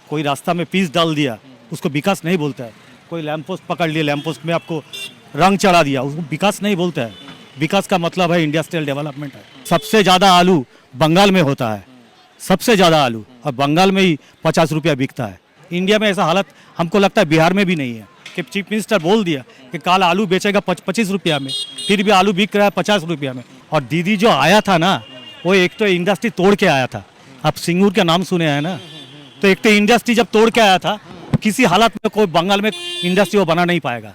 कोई रास्ता में पीस डाल दिया, उसको विकास नहीं बोलता है। कोई लैंप पोस्ट पकड़ लिया, लैंप पोस्ट में आपको रंग चढ़ा दिया, उसको विकास नहीं बोलता है। विकास का मतलब है इंडस्ट्रियल डेवलपमेंट है। सबसे ज़्यादा आलू बंगाल में होता है, सबसे ज़्यादा आलू, और बंगाल में ही 50 रुपया बिकता है। इंडिया में ऐसा हालत हमको लगता है बिहार में भी नहीं है कि चीफ मिनिस्टर बोल दिया कि कल आलू बेचेगा 25 रुपया में, फिर भी आलू बिक रहा है 50 रुपया में। और दीदी जो आया था ना, वो एक तो इंडस्ट्री तोड़ के आया था। आप सिंगूर का नाम सुने हैं ना, तो एक तो इंडस्ट्री जब तोड़ के आया था, किसी हालत में कोई बंगाल में इंडस्ट्री वो बना नहीं पाएगा।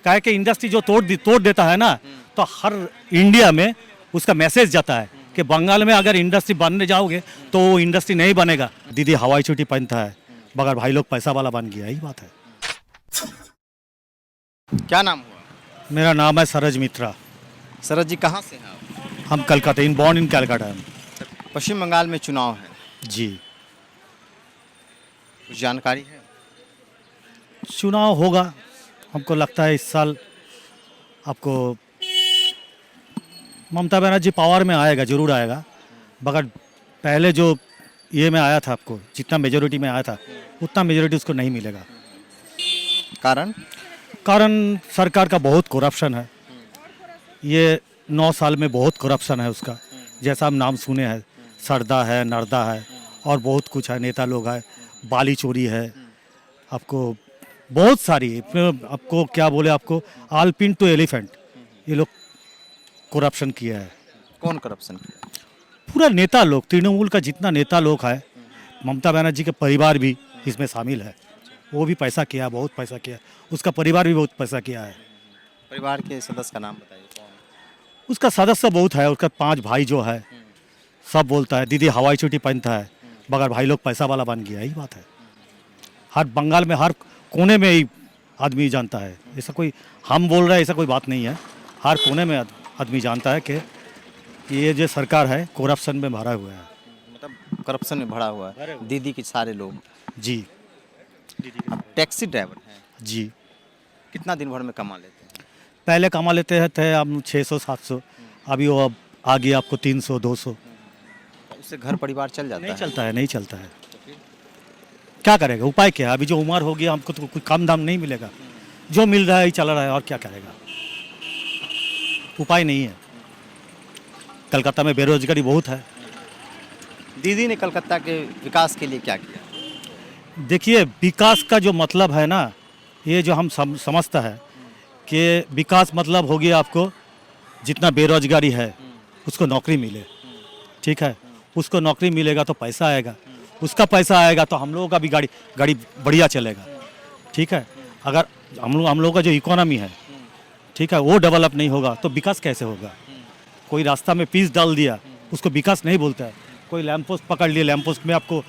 क्या है कि इंडस्ट्री जो तोड़ देता है ना, तो हर इंडिया में उसका मैसेज जाता है कि बंगाल में अगर इंडस्ट्री बनने जाओगे तो वो इंडस्ट्री नहीं बनेगा। दीदी हवाई चोटी पहनता है, मगर भाई लोग पैसा वाला बन गया, यही बात है। क्या नाम हुआ? मेरा नाम है सरज मित्रा। शरद जी कहाँ से हैं आप? हम Calcutta, in born in Calcutta. Paschim Bangal में चुनाव है, जी, कुछ जानकारी है? चुनाव होगा, हमको लगता है इस साल आपको ममता बनर्जी पावर में आएगा, जरूर आएगा। मगर पहले जो ये में आया था, आपको जितना मेजोरिटी में आया था उतना मेजोरिटी उसको नहीं मिलेगा। कारण सरकार का बहुत करप्शन है। ये 9 साल में बहुत करप्शन है उसका, जैसा हम नाम सुने हैं, सरदा है, नरदा है और बहुत कुछ है, नेता लोग है, बाली चोरी है, आपको बहुत सारी, आपको क्या बोले, आपको आलपिन टू एलिफेंट, ये लोग करप्शन किया है। कौन करप्शन किया? पूरा नेता लोग, तृणमूल का जितना नेता लोग है, ममता बनर्जी के परिवार भी इसमें शामिल है। वो भी पैसा किया, बहुत पैसा किया, उसका परिवार भी बहुत पैसा किया है। परिवार के सदस्य का नाम बताइए कौन? उसका सदस्य बहुत है, उसका 5 भाई जो है, सब बोलता है दीदी हवाई चोटी पहनता है, मगर भाई लोग पैसा वाला बन गया, यही बात है। हर बंगाल में हर कोने में ही आदमी जानता है, ऐसा कोई हम बोल रहे हैं ऐसा कोई बात नहीं है। हर कोने में आदमी जानता है कि ये जो सरकार है करप्शन में भरा हुआ है। मतलब करप्शन में भरा हुआ है दीदी के सारे लोग। जी आप टैक्सी ड्राइवर हैं, जी। कितना दिन भर में कमा लेते हैं? पहले कमा लेते थे हम 600-700, अभी वो अब आ गया आपको 300-200। उससे घर परिवार चल जाता नहीं है? चलता है, नहीं चलता है। क्या करेगा, उपाय क्या है? अभी जो उम्र हो गया, हमको तो कोई कम दाम नहीं मिलेगा, जो मिल रहा है ही चल रहा है, और क्या करेगा, उपाय नहीं है। कलकत्ता में बेरोजगारी बहुत है। दीदी ने कलकत्ता के विकास के लिए क्या किया? देखिए, विकास का जो मतलब है ना, ये जो हम समझता है कि विकास मतलब हो गया आपको जितना बेरोजगारी है उसको नौकरी मिले, ठीक है, उसको नौकरी मिलेगा तो पैसा आएगा, उसका पैसा आएगा तो हम लोगों का भी गाड़ी बढ़िया चलेगा, ठीक है। अगर हम लोगों का जो इकोनॉमी है, ठीक है, वो डेवलप नहीं होगा तो विकास कैसे होगा? कोई रास्ता में पीस डाल दिया, उसको विकास नहीं बोलता है। कोई लैंप पोस्ट पकड़ लिया, लैंप पोस्ट में आपको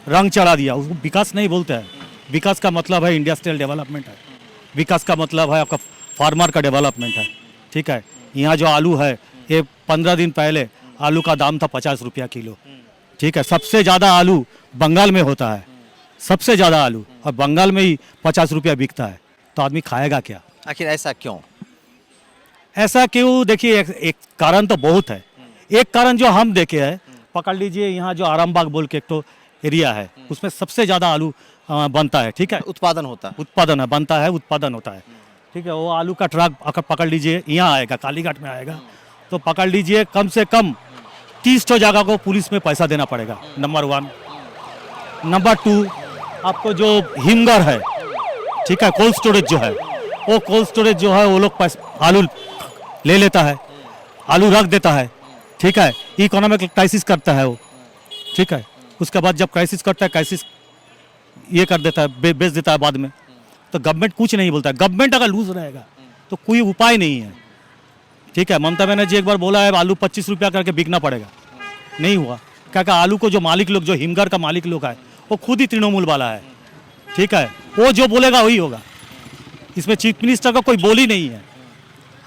रंग चढ़ा दिया, उसको विकास नहीं बोलता है। विकास का मतलब है इंडस्ट्रियल डेवलपमेंट है। विकास का मतलब है आपका फार्मर का डेवलपमेंट है, ठीक है। यहाँ जो आलू है, ये 15 दिन पहले आलू का दाम था 50 रुपया किलो, ठीक है। सबसे ज़्यादा आलू बंगाल में होता है, सबसे ज़्यादा आलू, और बंगाल में ही 50 रुपया बिकता है, तो आदमी खाएगा क्या? आखिर ऐसा क्यों? ऐसा क्यों? देखिए, एक कारण तो बहुत है। एक कारण जो हम देखे है, पकड़ लीजिए, यहाँ जो आरामबाग बोल के एक तो एरिया है, उसमें सबसे ज़्यादा आलू बनता है, ठीक है। उत्पादन होता है? उत्पादन है, बनता है, उत्पादन होता है, ठीक है। वो आलू का ट्रक अगर पकड़ लीजिए, यहाँ आएगा, कालीघाट में आएगा, तो पकड़ लीजिए कम से कम 30 तो जगह को पुलिस में पैसा देना पड़ेगा, नंबर 1। नंबर 2, आपको जो हिमगर है, ठीक है, कोल्ड स्टोरेज जो है, वो कोल्ड स्टोरेज जो है, वो लोग आलू ले लेता है, आलू रख देता है, ठीक है। इकोनॉमिक क्राइसिस करता है वो, ठीक है। उसके बाद जब क्राइसिस करता है, क्राइसिस ये कर देता है, बेच देता है बाद में, तो गवर्नमेंट कुछ नहीं बोलता है। गवर्नमेंट अगर लूज रहेगा तो कोई उपाय नहीं है, ठीक है। ममता बनर्जी एक बार बोला है आलू 25 रुपया करके बिकना पड़ेगा, नहीं हुआ। क्या आलू को जो मालिक लोग, जो हिमगर का मालिक लोग है, वो खुद ही तृणमूल वाला है, ठीक है। वो जो बोलेगा वही होगा, इसमें चीफ मिनिस्टर का कोई बोल ही नहीं है।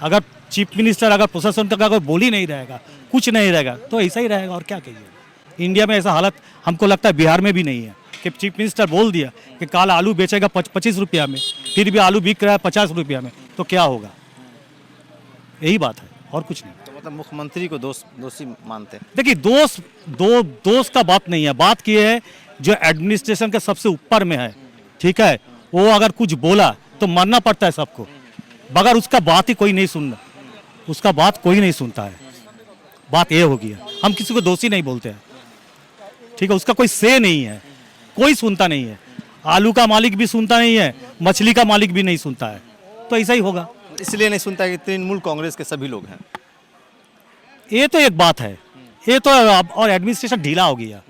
अगर चीफ मिनिस्टर, अगर प्रशासन का कोई बोल ही नहीं रहेगा, कुछ नहीं रहेगा, तो ऐसा ही रहेगा, और क्या कहिए। इंडिया में ऐसा हालत हमको लगता है बिहार में भी नहीं है कि चीफ मिनिस्टर बोल दिया कि कल आलू बेचेगा 25 रुपया में, फिर भी आलू बिक रहा है 50 रुपया में, तो क्या होगा? यही बात है, और कुछ नहीं। तो मतलब मुख्यमंत्री को दोषी मानते हैं? देखिए, दोष का बात नहीं है। बात की है जो एडमिनिस्ट्रेशन के सबसे ऊपर में है, ठीक है, वो अगर कुछ बोला तो मानना पड़ता है सबको, मगर उसका बात ही कोई नहीं सुनना, उसका बात कोई नहीं सुनता है। बात ये हो गया, हम किसी को दोषी नहीं बोलते हैं, ठीक है, उसका कोई से नहीं है, कोई सुनता नहीं है। आलू का मालिक भी सुनता नहीं है, मछली का मालिक भी नहीं सुनता है, तो ऐसा ही होगा। इसलिए नहीं सुनता कि तृणमूल कांग्रेस के सभी लोग हैं। ये तो एक बात है, ये तो और एडमिनिस्ट्रेशन ढीला हो गया,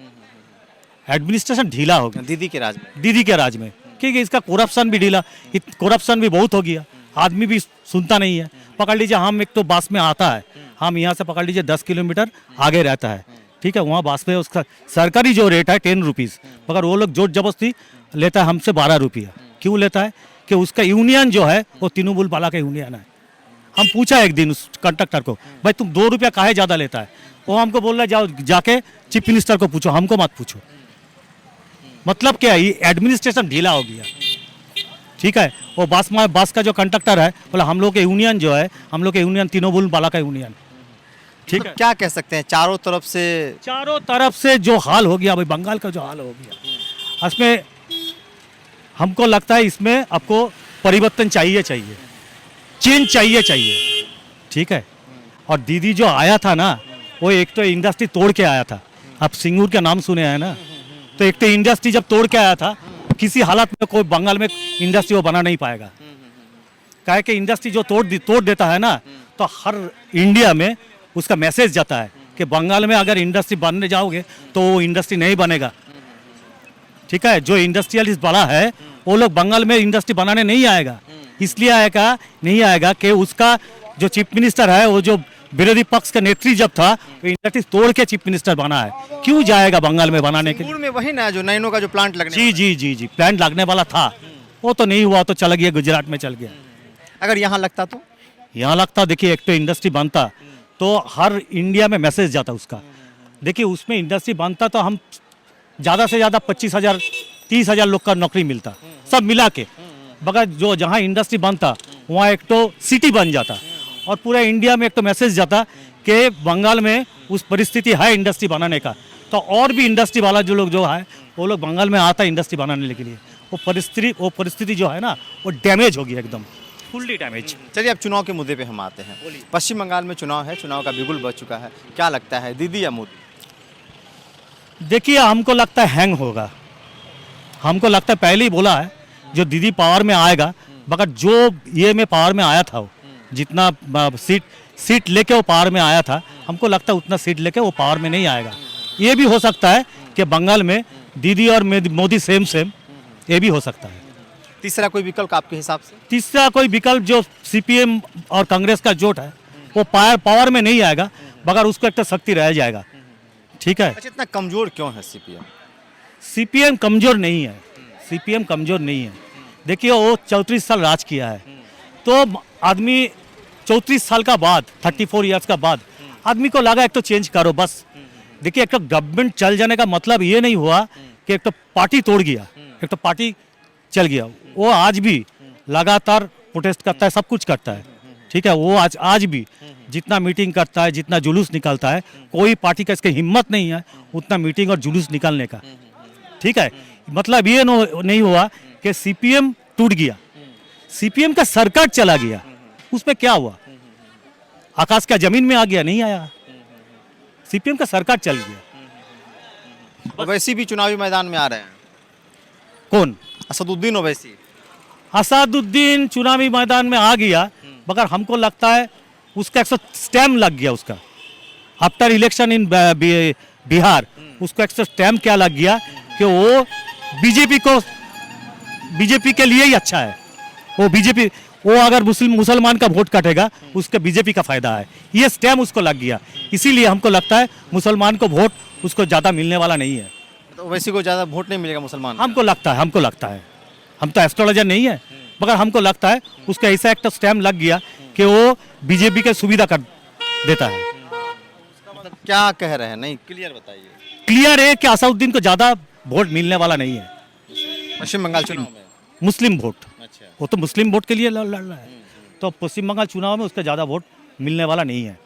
एडमिनिस्ट्रेशन ढीला हो गया दीदी के राज में दीदी के राज में, क्योंकि इसका करप्शन भी ढीला, करप्शन भी बहुत हो गया, आदमी भी सुनता नहीं है। पकड़ लीजिए, हम एक तो बस में आता है, हम यहाँ से पकड़ लीजिए 10 किलोमीटर आगे रहता है, ठीक है, वहाँ बस में उसका सरकारी जो रेट है 10 रुपीज़, मगर वो लोग जोर जबरदस्ती लेता है हमसे 12 रुपया। क्यों लेता है? कि उसका यूनियन जो है वो तृणमूल वाला का यूनियन है। हम पूछा एक दिन उस कंडक्टर को, भाई तुम 2 रुपया काहे ज़्यादा लेता है? वो हमको बोल रहा है जाओ जाके चीफ मिनिस्टर को पूछो, हमको मत पूछो। मतलब क्या है, ये एडमिनिस्ट्रेशन ढीला हो गया, ठीक है। वो बस का जो कंडक्टर है बोला हम लोग के यूनियन जो है, हम लोग के यूनियन तृणमूल वाला का यूनियन, ठीक तो है। क्या कह सकते हैं, चारों तरफ से जो हाल हो गया भाई, बंगाल का जो हाल हो गया, इसमें हमको लगता है इसमें आपको परिवर्तन चाहिए, चेंज चाहिए, ठीक है। और दीदी जो आया था ना, वो एक तो इंडस्ट्री तोड़ के आया था, आप सिंगूर का नाम सुने हैं ना, तो एक तो इंडस्ट्री जब तोड़ के आया था, किसी हालत में कोई बंगाल में इंडस्ट्री वो बना नहीं पाएगा। काहे कि इंडस्ट्री जो तोड़ देता है ना, तो हर इंडिया में उसका मैसेज जाता है कि बंगाल में अगर इंडस्ट्री बनने जाओगे तो वो इंडस्ट्री नहीं बनेगा, ठीक है। जो इंडस्ट्रियलिस्ट बड़ा है वो लोग बंगाल में इंडस्ट्री बनाने नहीं आएगा, इसलिए नहीं आएगा कि उसका जो चीफ मिनिस्टर है, वो जो विरोधी पक्ष का नेत्री जब था, वो इंडस्ट्री तोड़ के चीफ मिनिस्टर बना है। क्यों जाएगा बंगाल में बनाने के लिए? सिंगूर में वही ना जो नैनो का जो प्लांट लगने जी प्लांट लगने वाला था, वो तो नहीं हुआ, तो चला गया, गुजरात में चल गया। अगर यहाँ लगता तो यहाँ लगता, देखिए एक तो इंडस्ट्री बनता तो हर इंडिया में मैसेज जाता उसका। देखिए उसमें इंडस्ट्री बनता तो हम ज़्यादा से ज़्यादा 25,000 30,000 लोग का नौकरी मिलता, सब मिला के। मगर जो जहाँ इंडस्ट्री बनता वहाँ एक तो सिटी बन जाता और पूरा इंडिया में एक तो मैसेज जाता कि बंगाल में उस परिस्थिति है इंडस्ट्री बनाने का, तो और भी इंडस्ट्री वाला जो लोग है वो लोग बंगाल में आता इंडस्ट्री बनाने के लिए। वो परिस्थिति जो है ना, वो डैमेज हो गया, एकदम फुल्ली डैमेज। चलिए अब चुनाव के मुद्दे पे हम आते हैं। पश्चिम बंगाल में चुनाव है, चुनाव का बिगुल बज चुका है, क्या लगता है दीदी या मोदी? देखिए हमको लगता है हैंग होगा, हमको लगता है पहले ही बोला है जो दीदी पावर में आएगा, मगर जो ये में पावर में आया था, वो जितना सीट लेके वो पावर में आया था, हमको लगता है उतना सीट लेके वो पावर में नहीं आएगा। ये भी हो सकता है कि बंगाल में दीदी और मोदी सेम, ये भी हो सकता है। तीसरा कोई विकल्प आपके हिसाब से? तीसरा कोई विकल्प जो सीपीएम और कांग्रेस का जोट है वो पावर में नहीं आएगा, मगर उसको एक तो शक्ति रह जाएगा, ठीक है। अच्छा, इतना कमजोर क्यों है सीपीएम? सीपीएम कमजोर नहीं है, सीपीएम कमजोर नहीं है। देखिए वो 34 साल राज किया है, तो आदमी 34 साल का बाद, 34 ईयर्स का बाद आदमी को लगा एक तो चेंज करो बस। देखिए एक तो गवर्नमेंट चल जाने का मतलब ये नहीं हुआ कि एक तो पार्टी तोड़ गया, एक तो पार्टी चल गया। वो आज भी लगातार प्रोटेस्ट करता है, सब कुछ करता है, ठीक है। वो आज भी जितना मीटिंग करता है, जितना जुलूस निकालता है, कोई पार्टी का इसकी हिम्मत नहीं है उतना मीटिंग और जुलूस निकालने का, ठीक है। मतलब ये नहीं हुआ कि सीपीएम टूट गया, सीपीएम का सरकार चला गया, उसमें क्या हुआ? आकाश का जमीन में आ गया? नहीं आया, सीपीएम का सरकार चल गया। ओवैसी भी चुनावी मैदान में आ रहे हैं। कौन? असदुद्दीन ओवैसी। असदुद्दीन चुनावी मैदान में आ गया, मगर हमको लगता है उसका 100 स्टैम्प लग गया उसका। आफ्टर इलेक्शन इन बिहार उसको 100 स्टैम्प क्या लग गया कि वो बीजेपी के लिए ही अच्छा है। वो अगर मुसलमान का वोट काटेगा उसके बीजेपी का फायदा है, ये स्टैम्प उसको लग गया। इसीलिए हमको लगता है मुसलमान को वोट उसको ज़्यादा मिलने वाला नहीं है। तो ओवैसी को ज़्यादा वोट नहीं मिलेगा मुसलमान? हमको लगता है, हम तो एस्ट्रोलॉजर नहीं है, मगर हमको लगता है उसका ऐसा एक स्टैम्प लग गया कि वो बीजेपी के सुविधा कर देता है। मतलब क्या कह रहे हैं? नहीं क्लियर बताइए। क्लियर है कि असदुद्दीन को ज़्यादा वोट मिलने वाला नहीं है पश्चिम बंगाल चुनाव में। मुस्लिम वोट, अच्छा, वो तो मुस्लिम वोट के लिए लड़ रहा है, तो पश्चिम बंगाल चुनाव में उसका ज़्यादा वोट मिलने वाला नहीं है।